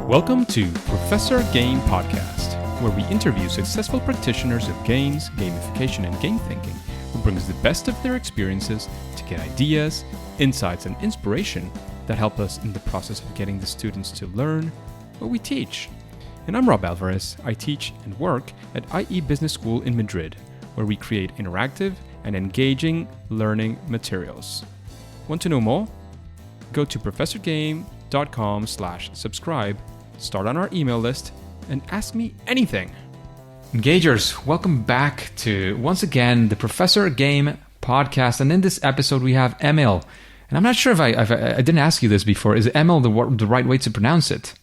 Welcome to Professor Game Podcast, where we interview successful practitioners of games, gamification, and game thinking who brings the best of their experiences to get ideas, insights, and inspiration that help us in the process of getting the students to learn what we teach. And I'm Rob Alvarez. I teach and work at IE Business School in Madrid, where we create interactive and engaging learning materials. Want to know more? Go to professorgame.com/subscribe, start on our email list, and ask me anything. Engagers, welcome back to, once again, the Professor Game Podcast. And in this episode, we have Emil. And I'm not sure if I didn't ask you this before. Is Emil the right way to pronounce it?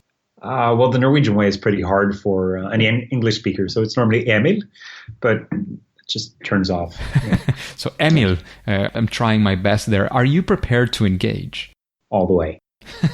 Well, the Norwegian way is pretty hard for any English speaker. So it's normally Emil, but it just turns off. Yeah. So Emil, I'm trying my best there. Are you prepared to engage? All the way.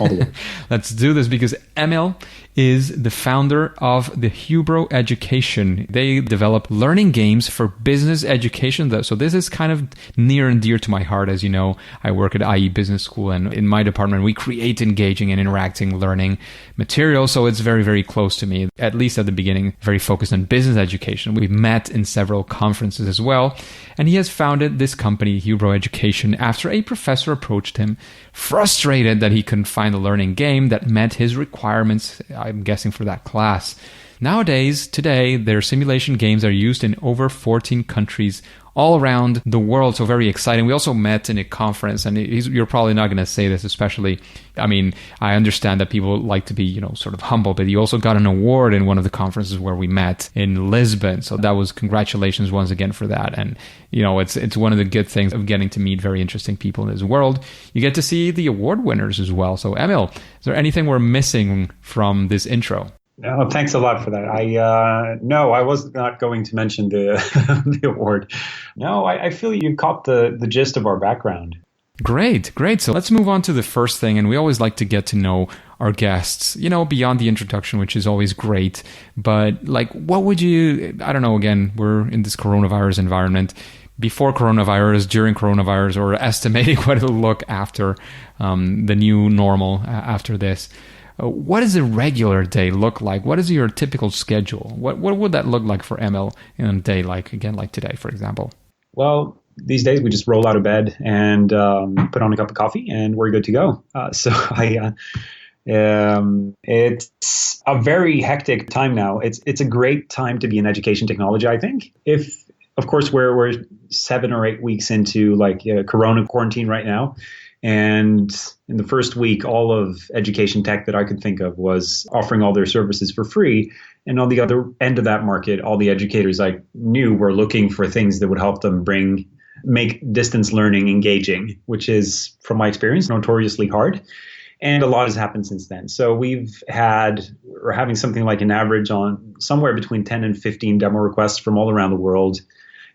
All the way. Let's do this because Emil is the founder of the Hubro Education. They develop learning games for business education. So this is kind of near and dear to my heart. As you know, I work at IE Business School, and in my department, we create engaging and interacting learning materials. So it's very, very close to me, at least at the beginning, very focused on business education. We've met in several conferences as well. And he has founded this company, Hubro Education, after a professor approached him, frustrated that he couldn't find a learning game that met his requirements, I'm guessing, for that class. Today, their simulation games are used in over 14 countries all around the world. So very exciting. We also met in a conference, and you're probably not going to say this, especially, I understand that people like to be, sort of humble, but you also got an award in one of the conferences where we met in Lisbon. So that was congratulations once again for that. And, it's one of the good things of getting to meet very interesting people in this world. You get to see the award winners as well. So Emil, is there anything we're missing from this intro? No, thanks a lot for that. I was not going to mention the the award. No, I feel you caught the gist of our background. Great. So let's move on to the first thing. And we always like to get to know our guests, beyond the introduction, which is always great. But what would you, I don't know, again, we're in this coronavirus environment. Before coronavirus, during coronavirus, or estimating what it'll look after the new normal after this. What does a regular day look like? What is your typical schedule? What would that look like for Emil in a day like today, for example? Well, these days we just roll out of bed and put on a cup of coffee and we're good to go. It's a very hectic time now. It's a great time to be in education technology, I think. Of course, we're 7 or 8 weeks into Corona quarantine right now. And in the first week, all of education tech that I could think of was offering all their services for free. And on the other end of that market, all the educators I knew were looking for things that would help them make distance learning engaging, which is, from my experience, notoriously hard. And a lot has happened since then. So we're having something like an average on somewhere between 10 and 15 demo requests from all around the world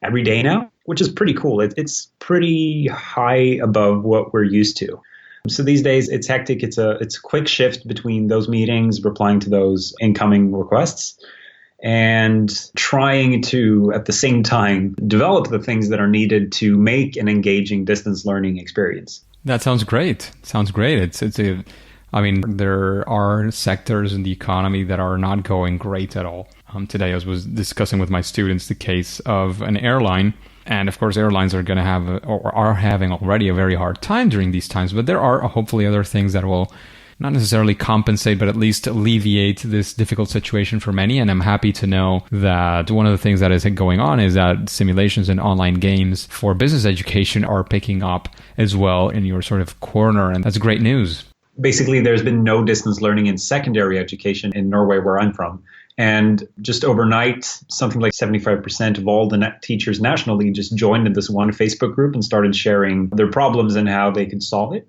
every day now, which is pretty cool. It's pretty high above what we're used to. So these days it's hectic. It's a quick shift between those meetings, replying to those incoming requests, and trying to, at the same time, develop the things that are needed to make an engaging distance learning experience. That sounds great. There are sectors in the economy that are not going great at all. Today I was discussing with my students the case of an airline. And of course, airlines are going to have or are having already a very hard time during these times. But there are hopefully other things that will not necessarily compensate, but at least alleviate this difficult situation for many. And I'm happy to know that one of the things that is going on is that simulations and online games for business education are picking up as well in your sort of corner. And that's great news. Basically, there's been no distance learning in secondary education in Norway, where I'm from. And just overnight, something like 75% of all the teachers nationally just joined in this one Facebook group and started sharing their problems and how they could solve it.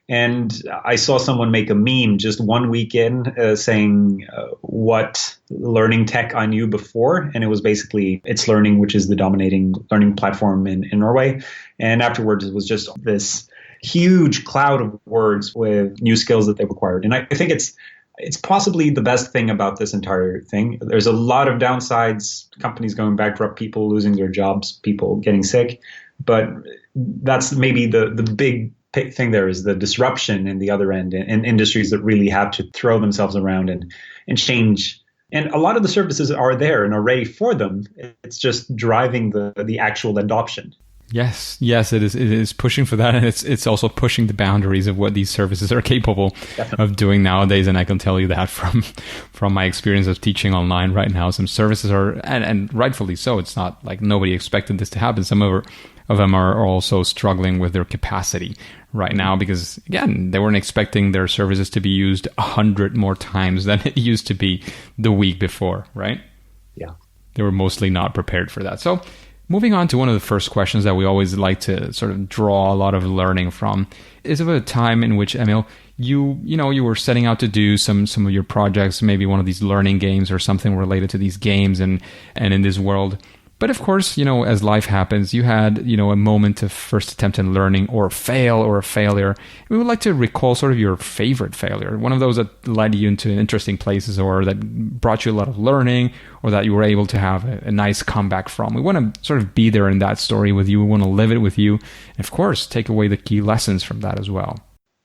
And I saw someone make a meme just 1 week in saying what learning tech I knew before. And it was basically It's Learning, which is the dominating learning platform in Norway. And afterwards, it was just this huge cloud of words with new skills that they required. And I think it's possibly the best thing about this entire thing. There's a lot of downsides, companies going bankrupt, people losing their jobs, people getting sick. But that's maybe the big thing there is the disruption in the other end, in industries that really have to throw themselves around and change. And a lot of the services are there and are ready for them. It's just driving the actual adoption. Yes, it is. It is pushing for that, and it's also pushing the boundaries of what these services are capable of doing nowadays. And I can tell you that from my experience of teaching online right now, some services are, and rightfully so. It's not like nobody expected this to happen. Some of them are also struggling with their capacity right now because, again, they weren't expecting their services to be used 100 more times than it used to be the week before, right? Yeah, they were mostly not prepared for that. So, moving on to one of the first questions that we always like to sort of draw a lot of learning from is about a time in which, Emil, you were setting out to do some of your projects, maybe one of these learning games or something related to these games and in this world. But of course, as life happens, you had, a moment of first attempt in learning or a fail or a failure. We would like to recall sort of your favorite failure, one of those that led you into interesting places or that brought you a lot of learning or that you were able to have a nice comeback from. We want to sort of be there in that story with you. We want to live it with you. And of course, take away the key lessons from that as well.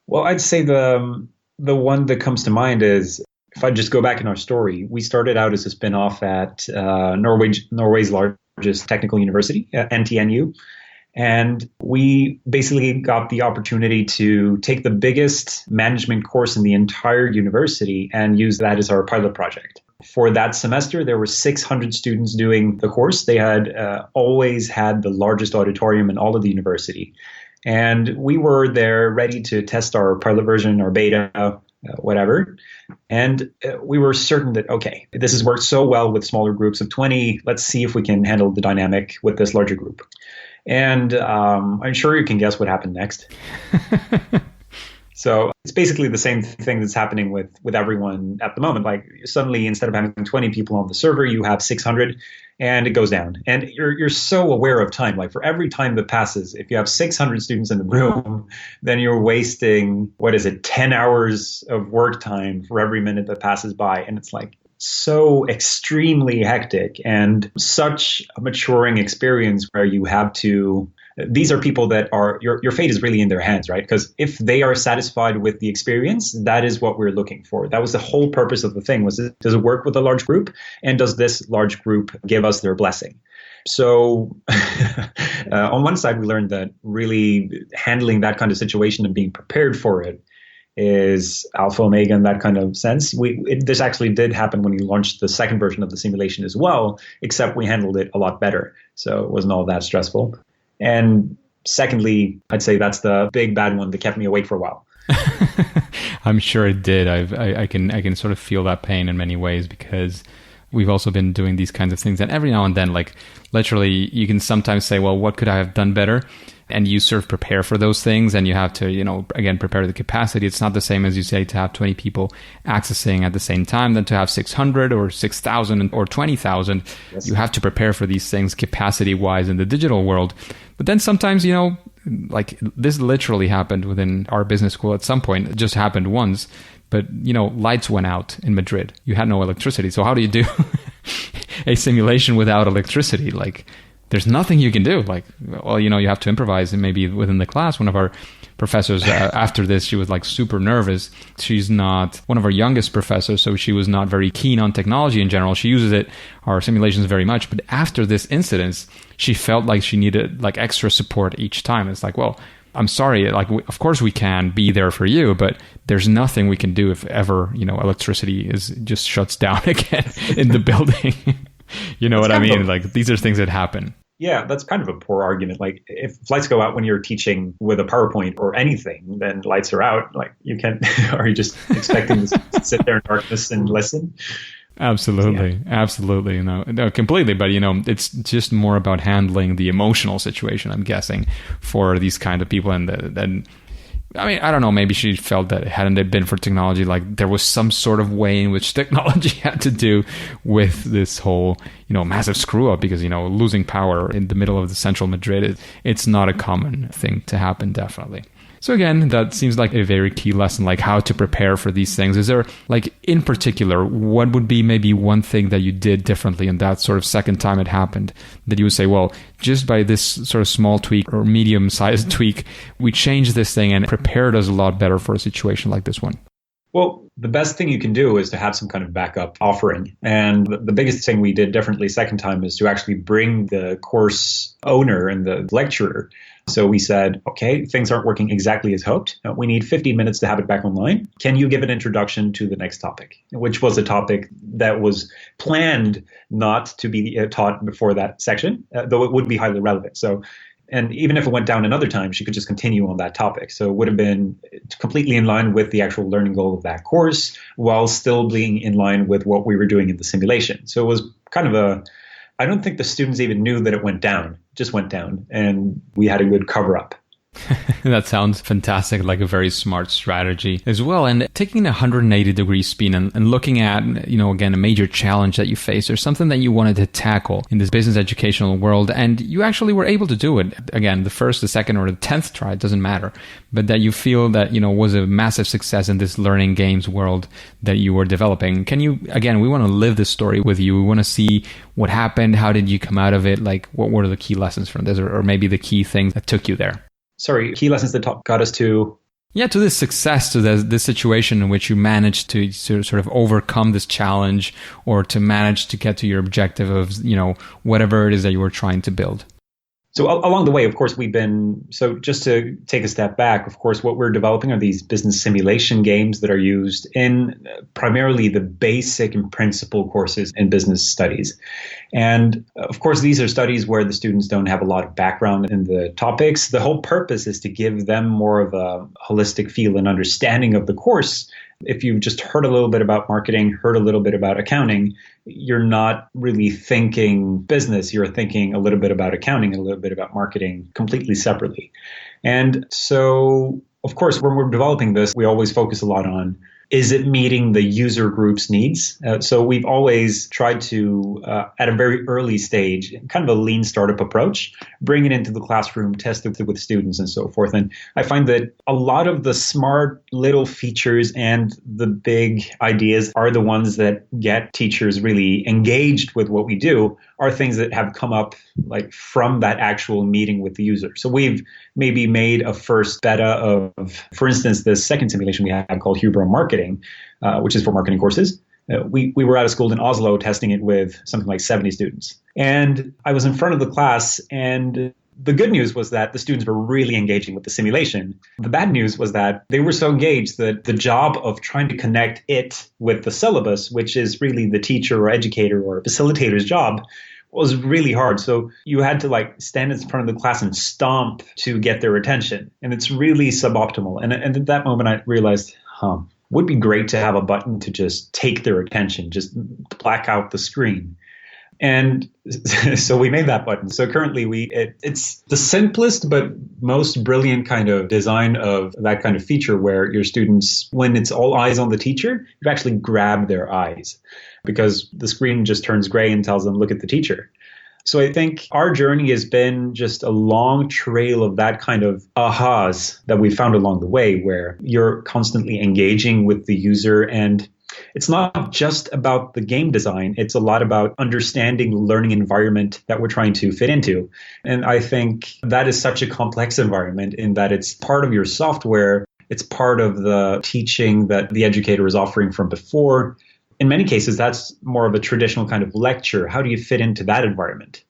Well, I'd say the one that comes to mind is, if I just go back in our story, we started out as a spin-off at Norway's largest technical university, NTNU. And we basically got the opportunity to take the biggest management course in the entire university and use that as our pilot project. For that semester, there were 600 students doing the course. They had always had the largest auditorium in all of the university. And we were there ready to test our pilot version, our beta, whatever. And we were certain that, okay, this has worked so well with smaller groups of 20. Let's see if we can handle the dynamic with this larger group. And I'm sure you can guess what happened next. So it's basically the same thing that's happening with everyone at the moment. Like suddenly, instead of having 20 people on the server, you have 600 and it goes down. And you're so aware of time. Like for every time that passes, if you have 600 students in the room, then you're wasting, 10 hours of work time for every minute that passes by. And it's like so extremely hectic and such a maturing experience where you have to. These are people that are, your fate is really in their hands, right? Because if they are satisfied with the experience, that is what we're looking for. That was the whole purpose of the thing, was does it work with a large group? And does this large group give us their blessing? So on one side, we learned that really handling that kind of situation and being prepared for it is alpha omega in that kind of sense. This actually did happen when we launched the second version of the simulation as well, except we handled it a lot better. So it wasn't all that stressful. And secondly, I'd say that's the big bad one that kept me awake for a while. I'm sure it did. I can sort of feel that pain in many ways because we've also been doing these kinds of things. And every now and then, like literally, you can sometimes say, well, what could I have done better? And you sort of prepare for those things and you have to, again, prepare the capacity. It's not the same as you say to have 20 people accessing at the same time than to have 600 or 6,000 or 20,000. Yes. You have to prepare for these things capacity-wise in the digital world. But then sometimes, like this literally happened within our business school at some point. It just happened once. But, lights went out in Madrid. You had no electricity. So how do you do a simulation without electricity? Like, there's nothing you can do. Like, well, you have to improvise. And maybe within the class, one of our professors, after this, she was like super nervous. She's not one of our youngest professors, so she was not very keen on technology in general. She uses our simulations very much. But after this incident, she felt like she needed like extra support each time. It's like, well, I'm sorry. Like, of course we can be there for you, but there's nothing we can do if ever, electricity just shuts down again in the building. You know what I mean? Like, these are things that happen. Yeah, that's kind of a poor argument. Like, if lights go out when you're teaching with a PowerPoint or anything, then lights are out. Like, you can't, are you just expecting to sit there in darkness and listen? Absolutely. Yeah. Absolutely. No, completely. But, it's just more about handling the emotional situation, I'm guessing, for these kind of people. And I mean, I don't know, maybe she felt that hadn't it been for technology, like there was some sort of way in which technology had to do with this whole, massive screw up because, losing power in the middle of the central Madrid, it's not a common thing to happen, definitely. So again, that seems like a very key lesson, like how to prepare for these things. Is there, like in particular, what would be maybe one thing that you did differently in that sort of second time it happened that you would say, well, just by this sort of small tweak or medium-sized tweak, we changed this thing and prepared us a lot better for a situation like this one? Well, the best thing you can do is to have some kind of backup offering. And the biggest thing we did differently second time is to actually bring the course owner and the lecturer. So we said, okay, things aren't working exactly as hoped. We need 15 minutes to have it back online. Can you give an introduction to the next topic, which was a topic that was planned not to be taught before that section, though it would be highly relevant. And even if it went down another time, she could just continue on that topic. So it would have been completely in line with the actual learning goal of that course, while still being in line with what we were doing in the simulation. So it was kind of I don't think the students even knew that it went down, it just went down. And we had a good cover up. That sounds fantastic, like a very smart strategy as well. And taking a 180-degree spin and looking at, again, a major challenge that you face or something that you wanted to tackle in this business educational world, and you actually were able to do it. Again, the first, the second, or the 10th try, it doesn't matter. But that you feel that, was a massive success in this learning games world that you were developing. Can you, again, we want to live this story with you. We want to see what happened. How did you come out of it? Like, what were the key lessons from this, or maybe the key things that took you there? Sorry, key lessons that got us to... Yeah, to this success, to this situation in which you managed to sort of overcome this challenge, or to manage to get to your objective of, whatever it is that you were trying to build. So along the way, of course, so just to take a step back, of course, what we're developing are these business simulation games that are used in primarily the basic and principal courses in business studies. And of course, these are studies where the students don't have a lot of background in the topics. The whole purpose is to give them more of a holistic feel and understanding of the course. If you've just heard a little bit about marketing, heard a little bit about accounting, you're not really thinking business. You're thinking a little bit about accounting, a little bit about marketing completely separately. And so, of course, when we're developing this, we always focus a lot on, is it meeting the user group's needs? So we've always tried to, at a very early stage, kind of a lean startup approach, bring it into the classroom, test it with students and so forth. And I find that a lot of the smart little features and the big ideas are the ones that get teachers really engaged with what we do, are things that have come up like from that actual meeting with the user. So we've maybe made a first beta of, for instance, the second simulation we had called Hubro Marketing, which is for marketing courses. We were at a school in Oslo testing it with something like 70 students. And I was in front of the class, and the good news was that the students were really engaging with the simulation. The bad news was that they were so engaged that the job of trying to connect it with the syllabus, which is really the teacher or educator or facilitator's job, was really hard. So you had to stand in front of the class and stomp to get their attention. And it's really suboptimal. And at that moment, I realized, would be great to have a button to just take their attention, just black out the screen. And so we made that button. So currently it's the simplest but most brilliant kind of design of that kind of feature where your students, when it's all eyes on the teacher, you actually grab their eyes because the screen just turns gray and tells them, look at the teacher. So I think our journey has been just a long trail of that kind of ahas that we found along the way, where you're constantly engaging with the user. And it's not just about the game design. It's a lot about understanding the learning environment that we're trying to fit into. And I think that is such a complex environment in that it's part of your software. It's part of the teaching that the educator is offering from before. In many cases, that's more of a traditional kind of lecture. How do you fit into that environment?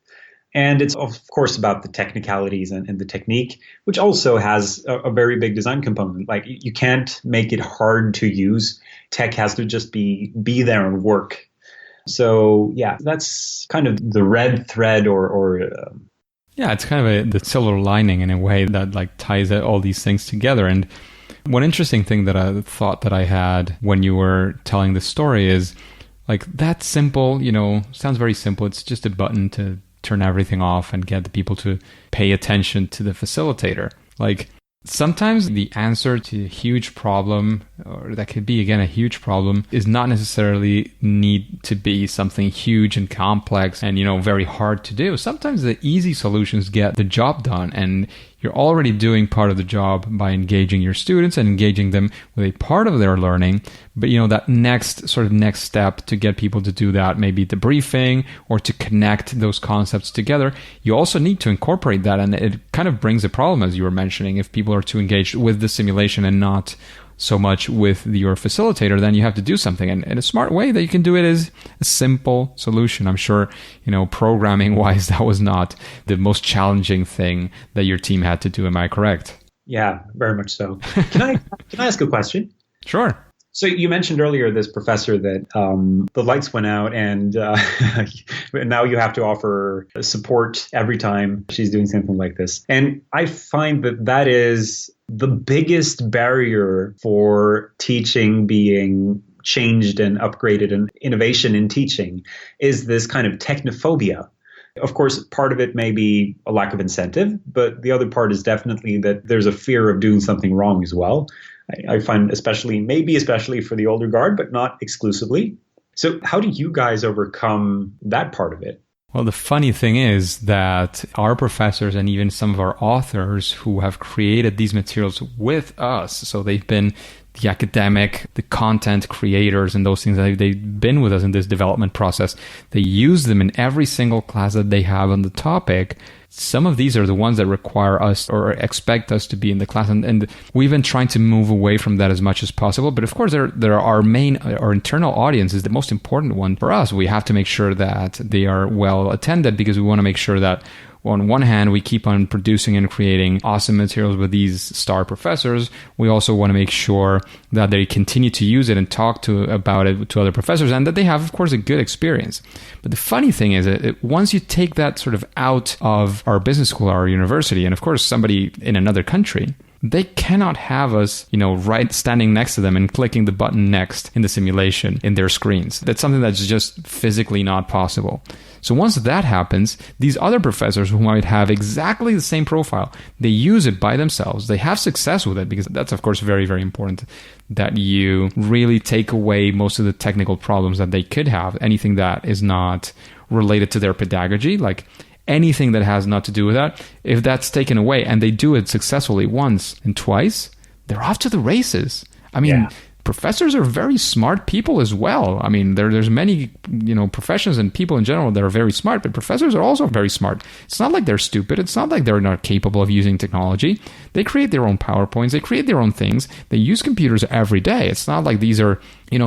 And it's, of course, about the technicalities and the technique, which also has a very big design component. Like, you can't make it hard to use. Tech has to just be there and work. So, yeah, that's kind of the red thread Yeah, it's kind of the silver lining in a way that ties all these things together. And one interesting thing that I thought that I had when you were telling the story is that simple, sounds very simple. It's just a button to turn everything off and get the people to pay attention to the facilitator. Sometimes the answer to a huge problem, or that could be, again, a huge problem, is not necessarily need to be something huge and complex and, very hard to do. Sometimes the easy solutions get the job done. And, you're already doing part of the job by engaging your students and engaging them with a part of their learning. But, that next step to get people to do that, maybe debriefing or to connect those concepts together, you also need to incorporate that. And it kind of brings a problem, as you were mentioning, if people are too engaged with the simulation and not so much with your facilitator, then you have to do something. And a smart way that you can do it is a simple solution. I'm sure, programming wise, that was not the most challenging thing that your team had to do. Am I correct? Yeah, very much so. Can I ask a question? Sure. So you mentioned earlier this professor that the lights went out and now you have to offer support every time she's doing something like this. And I find that is the biggest barrier for teaching being changed and upgraded, and innovation in teaching is this kind of technophobia. Of course, part of it may be a lack of incentive, but the other part is definitely that there's a fear of doing something wrong as well. I find especially for the older guard, but not exclusively. So how do you guys overcome that part of it? Well, the funny thing is that our professors and even some of our authors who have created these materials with us, so they've been the academic, the content creators and those things, they've been with us in this development process. They use them in every single class that they have on the topic. Some of these are the ones that require us or expect us to be in the class. And we've been trying to move away from that as much as possible. But of course, there are our internal audience is the most important one for us. We have to make sure that they are well attended because we want to make sure that on one hand, we keep on producing and creating awesome materials with these star professors. We also want to make sure that they continue to use it and talk about it to other professors and that they have, of course, a good experience. But the funny thing is that once you take that sort of out of our business school, our university, and of course, somebody in another country, they cannot have us, right standing next to them and clicking the button next in the simulation in their screens. That's something that's just physically not possible. So once that happens, these other professors who might have exactly the same profile, they use it by themselves. They have success with it because that's, of course, very, very important that you really take away most of the technical problems that they could have, anything that is not related to their pedagogy, like anything that has not to do with that. If that's taken away and they do it successfully once and twice, they're off to the races. I mean, professors are very smart people as well. I mean, there's many, professions and people in general that are very smart, but professors are also very smart. It's not like they're stupid. It's not like they're not capable of using technology. They create their own PowerPoints. They create their own things. They use computers every day. It's not like these are,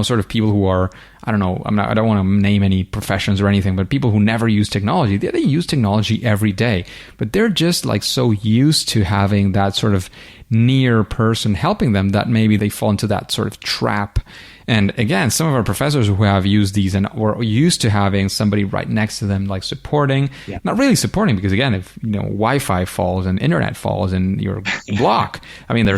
sort of people who are, I don't know, I don't want to name any professions or anything, but people who never use technology. They use technology every day, but they're just like so used to having that sort of near person helping them that maybe they fall into that sort of trap. And again, some of our professors who have used these and were used to having somebody right next to them, like supporting, not really supporting, because again, if Wi-Fi falls and internet falls and your block, I mean,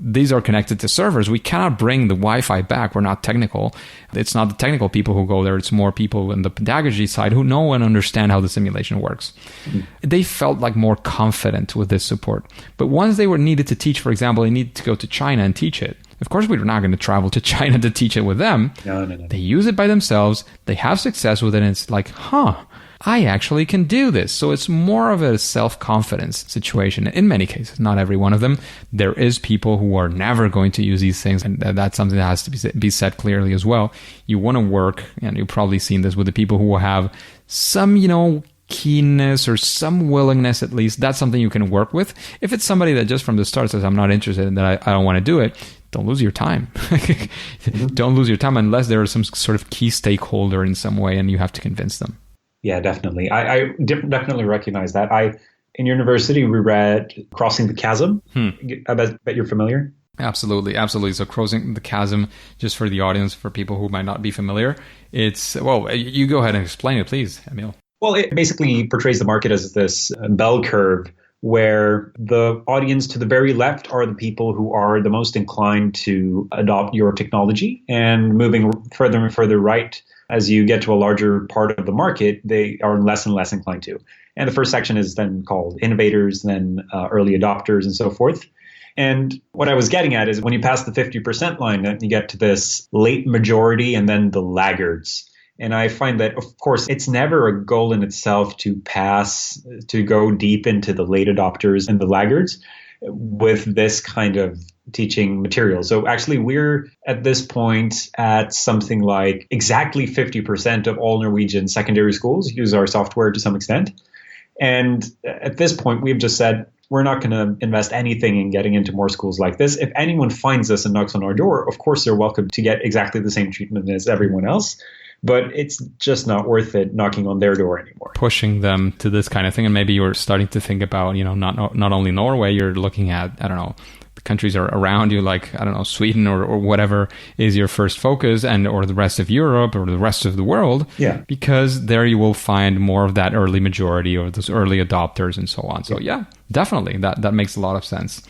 these are connected to servers. We cannot bring the Wi-Fi back. We're not technical. It's not the technical people who go there. It's more people on the pedagogy side who know and understand how the simulation works. They felt like more confident with this support. But once they were needed to teach, for example, they needed to go to China and teach it. Of course, we're not going to travel to China to teach it with them. No. They use it by themselves. They have success with it. And it's like, I actually can do this. So it's more of a self-confidence situation in many cases, not every one of them. There is people who are never going to use these things. And that's something that has to be said clearly as well. You want to work, and you've probably seen this with the people who have some, keenness or some willingness, at least. That's something you can work with. If it's somebody that just from the start says, I'm not interested and that I don't want to do it, don't lose your time. Don't lose your time unless there is some sort of key stakeholder in some way and you have to convince them. Yeah, definitely. I definitely recognize that. In university, we read Crossing the Chasm. I bet you're familiar. Absolutely. So Crossing the Chasm, just for the audience, for people who might not be familiar, you go ahead and explain it, please, Emil. Well, it basically portrays the market as this bell curve where the audience to the very left are the people who are the most inclined to adopt your technology, and moving further and further right as you get to a larger part of the market, they are less and less inclined to. And the first section is then called innovators, then early adopters, and so forth. And what I was getting at is when you pass the 50% line, then you get to this late majority and then the laggards. And I find that, of course, it's never a goal in itself to go deep into the late adopters and the laggards with this kind of teaching material. So actually, we're at this point at something like exactly 50% of all Norwegian secondary schools use our software to some extent. And at this point, we've just said, we're not going to invest anything in getting into more schools like this. If anyone finds us and knocks on our door, of course, they're welcome to get exactly the same treatment as everyone else. But it's just not worth it knocking on their door anymore. Pushing them to this kind of thing. And maybe you're starting to think about, not only Norway, you're looking at, I don't know, the countries are around you, like, I don't know, Sweden or whatever is your first focus, or the rest of Europe or the rest of the world. Yeah. Because there you will find more of that early majority or those early adopters and so on. So yeah, definitely. That makes a lot of sense.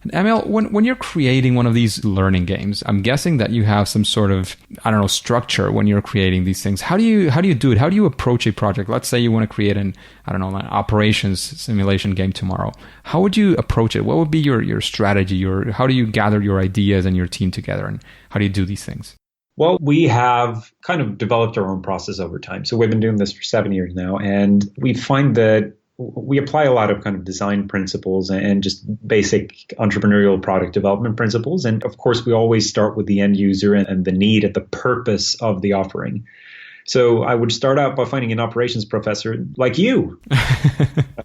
And Emil, when you're creating one of these learning games, I'm guessing that you have some sort of, I don't know, structure when you're creating these things. How do you do it? How do you approach a project? Let's say you want to create an operations simulation game tomorrow. How would you approach it? What would be your strategy? How do you gather your ideas and your team together? And how do you do these things? Well, we have kind of developed our own process over time. So we've been doing this for 7 years now, and we find that we apply a lot of kind of design principles and just basic entrepreneurial product development principles. And of course, we always start with the end user and the need and the purpose of the offering. So I would start out by finding an operations professor like you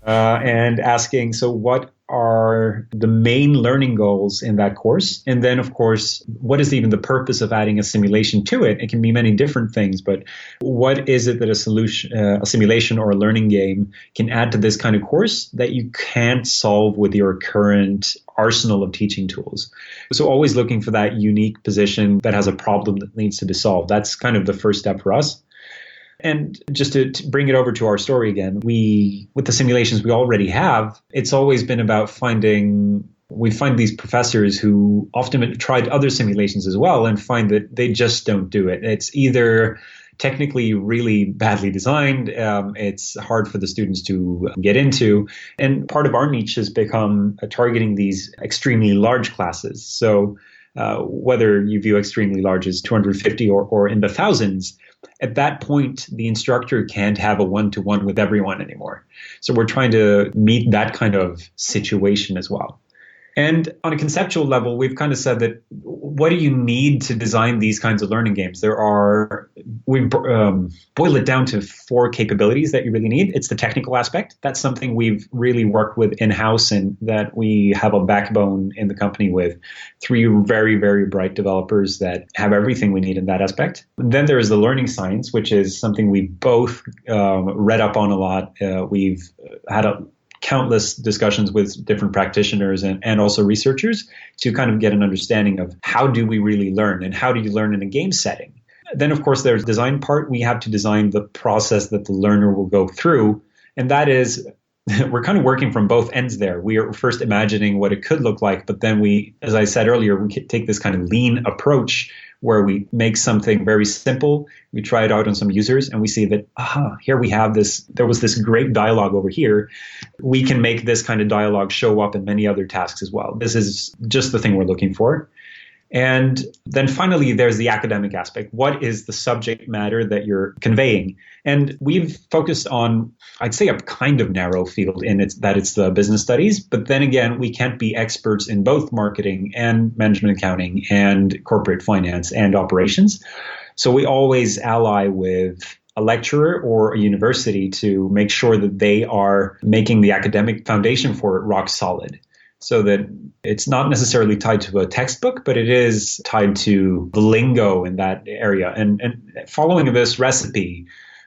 and asking, so what are the main learning goals in that course? And then, of course, what is even the purpose of adding a simulation to it? It can be many different things, but what is it that a simulation or a learning game can add to this kind of course that you can't solve with your current arsenal of teaching tools? So always looking for that unique position that has a problem that needs to be solved. That's kind of the first step for us. And just to bring it over to our story again, with the simulations we already have, it's always been about we find these professors who often tried other simulations as well and find that they just don't do it. It's either technically really badly designed, it's hard for the students to get into, and part of our niche has become targeting these extremely large classes. So whether you view extremely large as 250 or in the thousands, at that point, the instructor can't have a one-to-one with everyone anymore. So we're trying to meet that kind of situation as well. And on a conceptual level, we've kind of said that what do you need to design these kinds of learning games? We've boiled it down to 4 capabilities that you really need. It's the technical aspect. That's something we've really worked with in-house and that we have a backbone in the company with 3 very, very bright developers that have everything we need in that aspect. Then there is the learning science, which is something we both read up on a lot. We've had countless discussions with different practitioners and also researchers to kind of get an understanding of how do we really learn and how do you learn in a game setting. Then, of course, there's the design part. We have to design the process that the learner will go through. And that is, we're kind of working from both ends there. We are first imagining what it could look like, but then as I said earlier, we take this kind of lean approach where we make something very simple, we try it out on some users, and we see that, here we have this, there was this great dialogue over here. We can make this kind of dialogue show up in many other tasks as well. This is just the thing we're looking for. And then finally, there's the academic aspect. What is the subject matter that you're conveying? And we've focused on, I'd say, a kind of narrow field in it's the business studies. But then again, we can't be experts in both marketing and management accounting and corporate finance and operations. So we always ally with a lecturer or a university to make sure that they are making the academic foundation for it rock solid. So that it's not necessarily tied to a textbook, but it is tied to the lingo in that area. And following this recipe,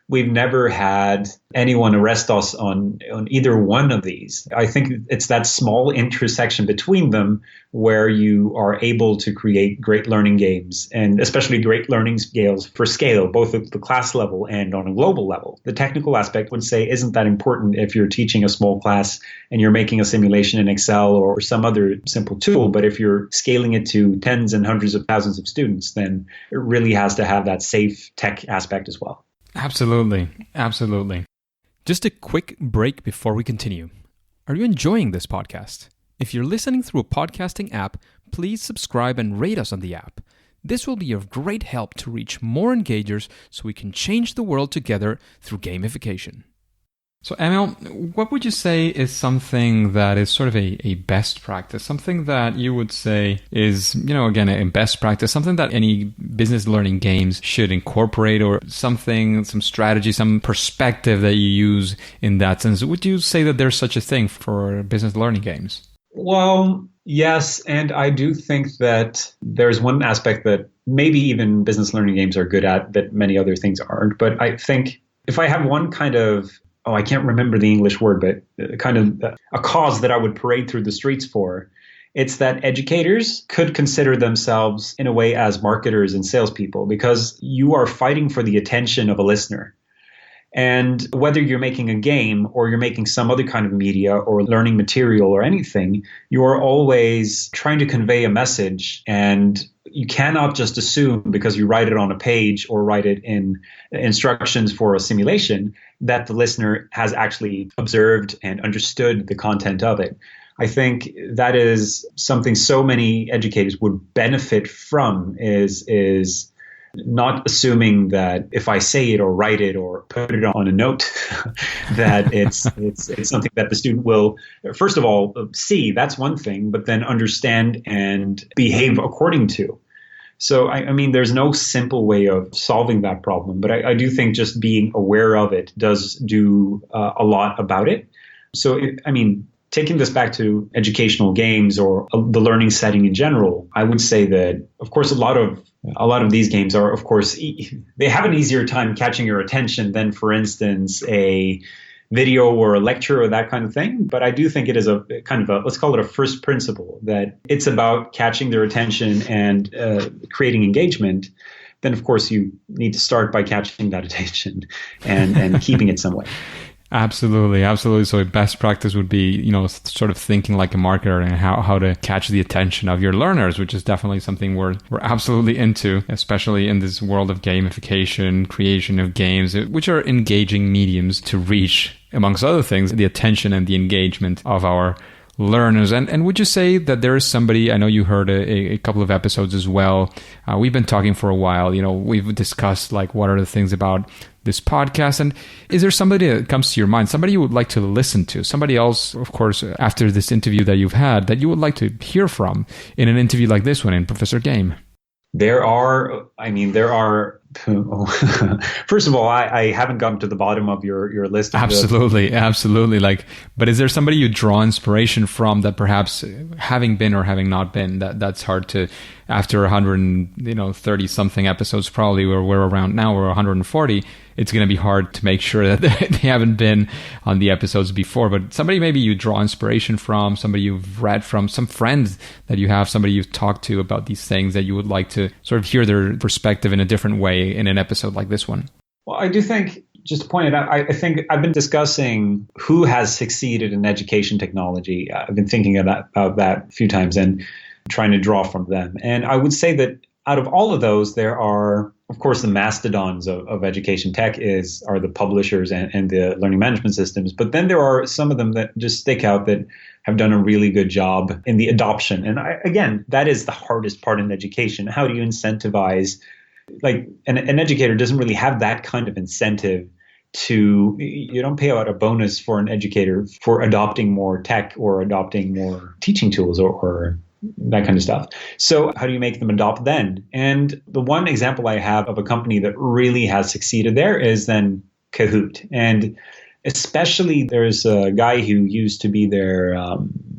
we've never had anyone arrest us on either one of these. I think it's that small intersection between them where you are able to create great learning games, and especially great learning scales for scale, both at the class level and on a global level. The technical aspect would say isn't that important if you're teaching a small class and you're making a simulation in Excel or some other simple tool. But if you're scaling it to tens and hundreds of thousands of students, then it really has to have that safe tech aspect as well. Absolutely. Absolutely. Just a quick break before we continue. Are you enjoying this podcast? If you're listening through a podcasting app, please subscribe and rate us on the app. This will be of great help to reach more engagers so we can change the world together through gamification. So Emil, what would you say is something that is sort of a best practice, something that you would say is, again, a best practice, something that any business learning games should incorporate, or something, some strategy, some perspective that you use in that sense? Would you say that there's such a thing for business learning games? Well, yes, and I do think that there's one aspect that maybe even business learning games are good at that many other things aren't. But I think if I have one kind of, I can't remember the English word, but kind of a cause that I would parade through the streets for, it's that educators could consider themselves in a way as marketers and salespeople, because you are fighting for the attention of a listener. And whether you're making a game or you're making some other kind of media or learning material or anything, you are always trying to convey a message. And you cannot just assume because you write it on a page or write it in instructions for a simulation that the listener has actually observed and understood the content of it. I think that is something so many educators would benefit from, is not assuming that if I say it or write it or put it on a note, that it's something that the student will, first of all, see. That's one thing, but then understand and behave according to. So, I mean, there's no simple way of solving that problem, but I do think just being aware of it does do a lot about it. So, taking this back to educational games or the learning setting in general, I would say that, of course, a lot of these games are, of course, they have an easier time catching your attention than, for instance, a video or a lecture or that kind of thing. But I do think it is a kind of let's call it a first principle, that it's about catching their attention and creating engagement. Then, of course, you need to start by catching that attention and keeping it some way. Absolutely. So a best practice would be, sort of thinking like a marketer and how to catch the attention of your learners, which is definitely something we're absolutely into, especially in this world of gamification, creation of games, which are engaging mediums to reach, amongst other things, the attention and the engagement of our learners. And would you say that there is somebody, I know you heard a couple of episodes as well. We've been talking for a while, we've discussed like what are the things about this podcast, and is there somebody that comes to your mind, somebody you would like to listen to, somebody else, of course, after this interview that you've had, that you would like to hear from in an interview like this one in Professor Game? There are. First of all, I haven't gotten to the bottom of your list. Absolutely. But is there somebody you draw inspiration from that perhaps having been or having not been, that's hard to, after 130 something episodes, probably where we're around now, we're 140, it's going to be hard to make sure that they haven't been on the episodes before. But somebody maybe you draw inspiration from, somebody you've read from, some friends that you have, somebody you've talked to about these things that you would like to sort of hear their perspective in a different way in an episode like this one. Well, I do think, just to point it out, I think I've been discussing who has succeeded in education technology. I've been thinking about that a few times and trying to draw from them. And I would say that out of all of those, there are, of course, the mastodons of education tech are the publishers and the learning management systems. But then there are some of them that just stick out that have done a really good job in the adoption. And again, that is the hardest part in education. How do you incentivize? Like an educator doesn't really have that kind of incentive you don't pay out a bonus for an educator for adopting more tech or adopting more teaching tools or that kind of stuff. So how do you make them adopt then? And the one example I have of a company that really has succeeded there is then Kahoot. And especially there's a guy who used to be their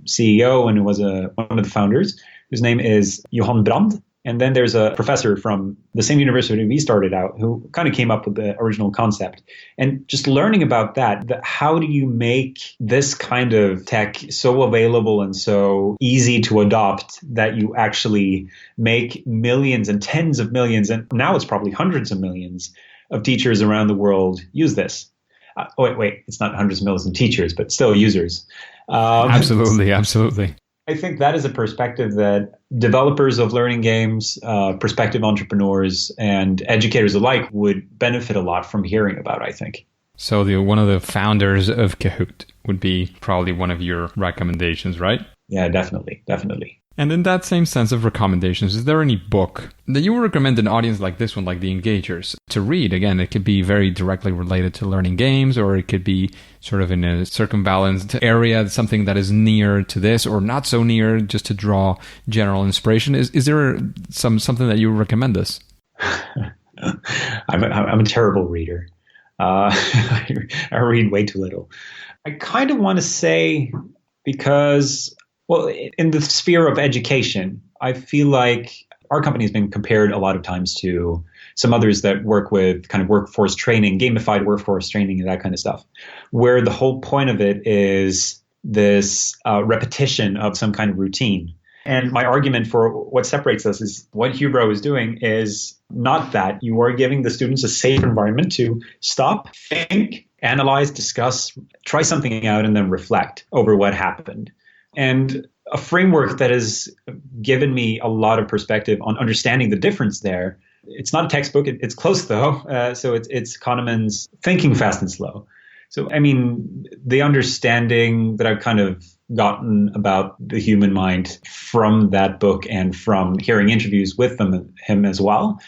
CEO and was one of the founders, whose name is Johan Brand. And then there's a professor from the same university we started out who kind of came up with the original concept. And just learning about that how do you make this kind of tech so available and so easy to adopt that you actually make millions and tens of millions, and now it's probably hundreds of millions of teachers around the world use this. Wait, it's not hundreds of millions of teachers, but still users. Absolutely. I think that is a perspective that developers of learning games, prospective entrepreneurs, and educators alike would benefit a lot from hearing about, I think. So one of the founders of Kahoot would be probably one of your recommendations, right? Yeah, definitely. And in that same sense of recommendations, is there any book that you would recommend an audience like this one, like The Engagers, to read? Again, it could be very directly related to learning games, or it could be sort of in a circumvalanced area, something that is near to this or not so near, just to draw general inspiration. Is there something that you would recommend us? I'm a terrible reader. I read way too little. I kind of want to say, because, well, in the sphere of education, I feel like our company has been compared a lot of times to some others that work with kind of workforce training, gamified workforce training, and that kind of stuff, where the whole point of it is this repetition of some kind of routine. And my argument for what separates us is what Hubro is doing is not that. You are giving the students a safe environment to stop, think, analyze, discuss, try something out, and then reflect over what happened. And a framework that has given me a lot of perspective on understanding the difference there. It's not a textbook. It's close, though. So it's Kahneman's Thinking Fast and Slow. So, I mean, the understanding that I've kind of gotten about the human mind from that book and from hearing interviews with him as well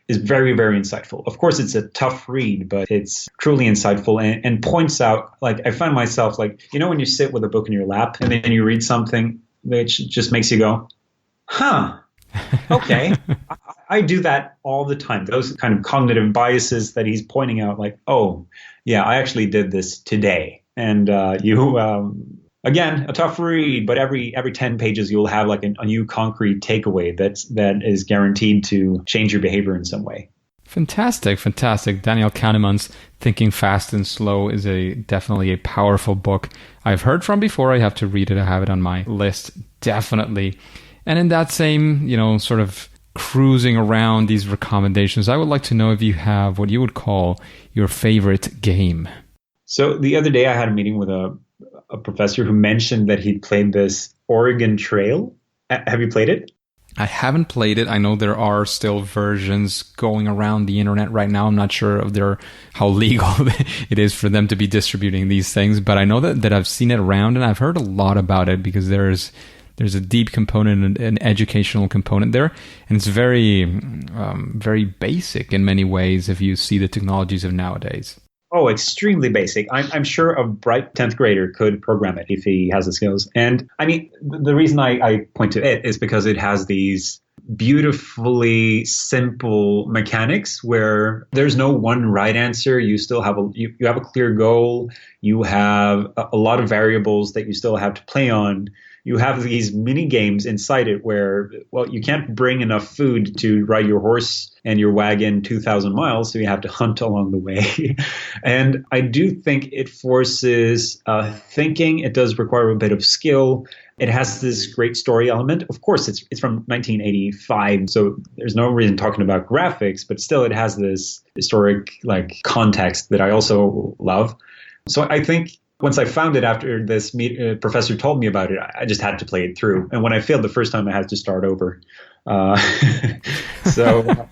is very, very insightful. Of course, it's a tough read, but it's truly insightful and points out, like, I find myself, like, you know, when you sit with a book in your lap and then you read something that just makes you go, huh, okay. I do that all the time. Those kind of cognitive biases that he's pointing out, like, oh, yeah, I actually did this today. And again, a tough read, but every 10 pages you'll have like a new concrete takeaway that is guaranteed to change your behavior in some way. Fantastic. Daniel Kahneman's Thinking Fast and Slow is definitely a powerful book I've heard from before. I have to read it. I have it on my list, definitely. And in that same, sort of cruising around these recommendations, I would like to know if you have what you would call your favorite game. So the other day I had a meeting with a professor who mentioned that he played this Oregon Trail. Have you played it? I haven't played it. I know there are still versions going around the internet right now. I'm not sure of how legal it is for them to be distributing these things, but I know that I've seen it around and I've heard a lot about it because there's a deep component, an educational component there, and it's very, very basic in many ways if you see the technologies of nowadays. Oh, extremely basic. I'm sure a bright 10th grader could program it if he has the skills. And I mean, the reason I point to it is because it has these beautifully simple mechanics where there's no one right answer. You still have you have a clear goal. You have a lot of variables that you still have to play on. You have these mini games inside it where, well, you can't bring enough food to ride your horse and your wagon 2,000 miles, so you have to hunt along the way. And I do think it forces thinking. It does require a bit of skill. It has this great story element. Of course, it's from 1985, so there's no reason talking about graphics, but still it has this historic context that I also love. So I think once I found it after this professor told me about it, I just had to play it through. And when I failed the first time, I had to start over. So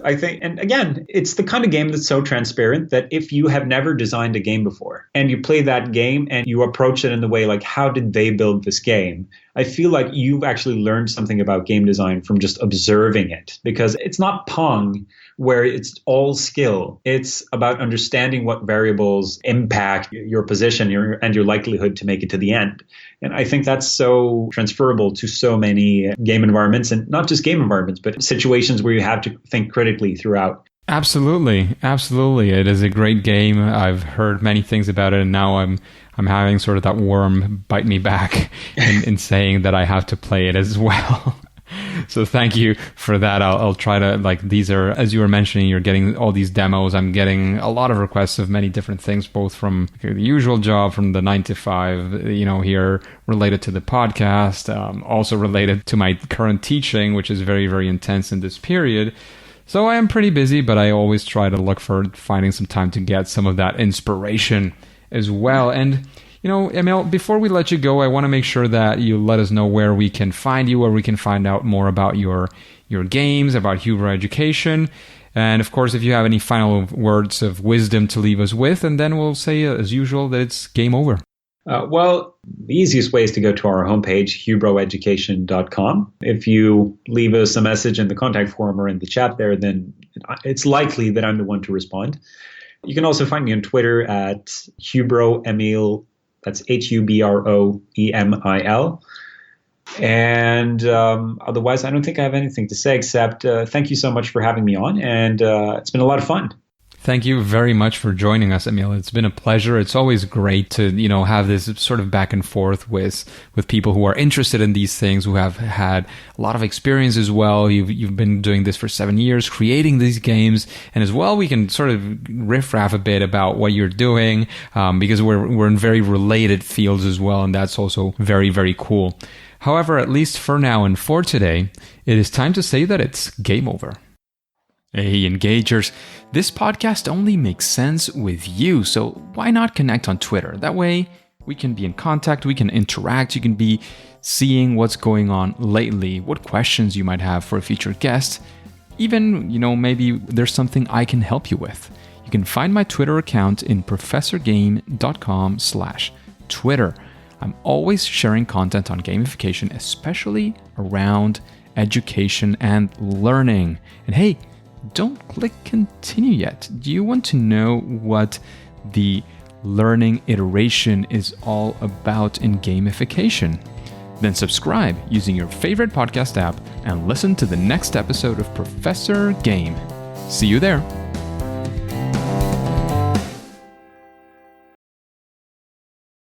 I think, and again, it's the kind of game that's so transparent that if you have never designed a game before and you play that game and you approach it in the way like, how did they build this game? I feel like you've actually learned something about game design from just observing it, because it's not Pong where it's all skill. It's about understanding what variables impact your position and your likelihood to make it to the end. And I think that's so transferable to so many game environments, and not just game environments, but situations where you have to think critically throughout. Absolutely. It is a great game. I've heard many things about it, and now I'm having sort of that worm bite me back in saying that I have to play it as well. So thank you for that. I'll try to, these are, as you were mentioning, you're getting all these demos. I'm getting a lot of requests of many different things, both from the usual job, from the 9 to 5, here related to the podcast, also related to my current teaching, which is very, very intense in this period. So I am pretty busy, but I always try to look for finding some time to get some of that inspiration as well. And Emil, before we let you go, I want to make sure that you let us know where we can find you, where we can find out more about your games, about Hubro Education. And of course, if you have any final words of wisdom to leave us with, and then we'll say, as usual, that it's game over. Well, the easiest way is to go to our homepage, hubroeducation.com. If you leave us a message in the contact form or in the chat there, then it's likely that I'm the one to respond. You can also find me on Twitter at Hubro Emil. That's HUBROEMIL. And otherwise, I don't think I have anything to say except thank you so much for having me on. And it's been a lot of fun. Thank you very much for joining us, Emil. It's been a pleasure. It's always great to, have this sort of back and forth with people who are interested in these things, who have had a lot of experience as well. You've been doing this for 7 years, creating these games, and as well, we can sort of riff-raff a bit about what you're doing, because we're in very related fields as well, and that's also very, very cool. However, at least for now and for today, it is time to say that it's game over. Hey, Engagers, this podcast only makes sense with you, so why not connect on Twitter? That way, we can be in contact, we can interact, you can be seeing what's going on lately, what questions you might have for a future guest. Even, maybe there's something I can help you with. You can find my Twitter account in professorgame.com/Twitter. I'm always sharing content on gamification, especially around education and learning. And hey, don't click continue yet. Do you want to know what the learning iteration is all about in gamification? Then subscribe using your favorite podcast app and listen to the next episode of Professor Game. See you there.